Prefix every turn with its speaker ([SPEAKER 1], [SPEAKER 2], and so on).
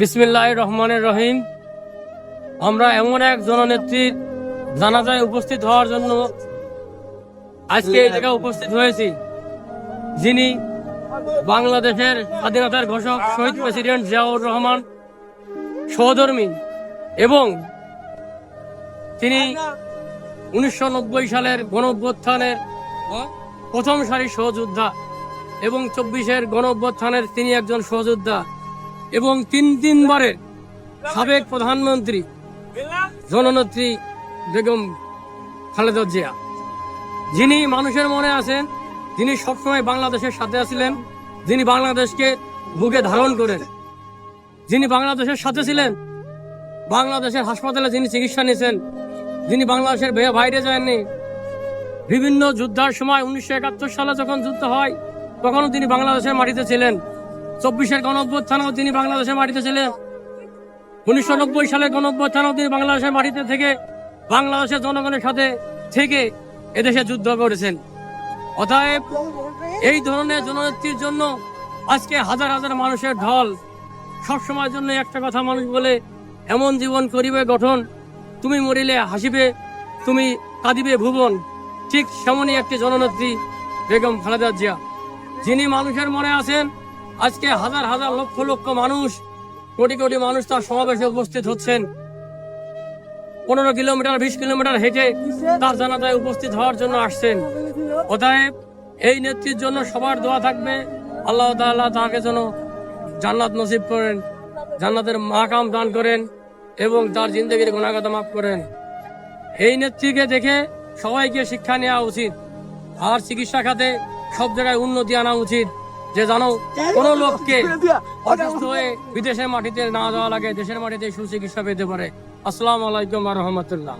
[SPEAKER 1] বিসমিল্লাহির রহমানির রহিম। আমরা এমন এক জননেত্রীর জানাজায় উপস্থিত হওয়ার জন্য আজকে এই জায়গায় উপস্থিত হয়েছি, যিনি বাংলাদেশের স্বাধীনতার ঘোষক শহীদ প্রেসিডেন্ট জিয়াউর রহমান সহধর্মী এবং তিনি 1990 সালের গণঅভ্যুত্থানের প্রথম সারির সহযোদ্ধা এবং 24-এর গণঅভ্যুত্থানের তিনি একজন সহযোদ্ধা এবং তিনবারের সাবেক প্রধানমন্ত্রী জননেত্রী বেগম খালেদা জিয়া, যিনি মানুষের মনে আছেন, যিনি সবসময় বাংলাদেশের সাথে ছিলেন, যিনি বাংলাদেশকে বুকে ধারণ করেন, যিনি বাংলাদেশের সাথে ছিলেন, বাংলাদেশের হাসপাতালে যিনি চিকিৎসা নিয়েছেন, যিনি বাংলাদেশের বাইরে যাননি। বিভিন্ন যুদ্ধের সময় 1971 সালে যখন যুদ্ধ হয় তখনও তিনি বাংলাদেশের মাটিতে ছিলেন। 24-এর গণঅভ্যুত্থানেও তিনি বাংলাদেশের মাটিতে ছিলেন। 1990 সালের গণঅভ্যুত্থানেও তিনি বাংলাদেশের মাটিতে থেকে বাংলাদেশের জনগণের সাথে থেকে এদেশে যুদ্ধ করেছেন। অতএব এই ধরনের জননেত্রীর জন্য আজকে হাজার হাজার মানুষের ঢল। সবসময়ের জন্য একটা কথা মানুষ বলে, এমন জীবন করিবে গঠন, তুমি মরিলে হাসিবে, তুমি কাঁদিবে ভুবন। ঠিক সেমনই একটি জননেত্রী বেগম খালেদা জিয়া, যিনি মানুষের মনে আছেন। আজকে হাজার হাজার লক্ষ লক্ষ মানুষ, কোটি কোটি মানুষ তার সমাবেশে উপস্থিত হচ্ছেন। 15 কিলোমিটার 20 কিলোমিটার হেঁটে তার জানাজায় উপস্থিত হওয়ার জন্য আসছেন। অতএব এই নেত্রীর জন্য সবার দোয়া থাকবে, আল্লাহ তাআলা তাকে যেন জান্নাত নসিব করেন, জান্নাতের মাকাম দান করেন এবং তার জিন্দেগির গুনাহগাত মাফ করেন। এই নেত্রীকে দেখে সবাইকে শিক্ষা নেওয়া উচিত। আর চিকিৎসা খাতে সব জায়গায় উন্নতি আনা উচিত, যে জানো কোনো লোককে অসুস্থ হয়ে বিদেশের মাটিতে না যাওয়া লাগে, দেশের মাটিতে সুচিকিৎসা পেতে পারে। আসসালামু আলাইকুম ওয়া রাহমাতুল্লাহ।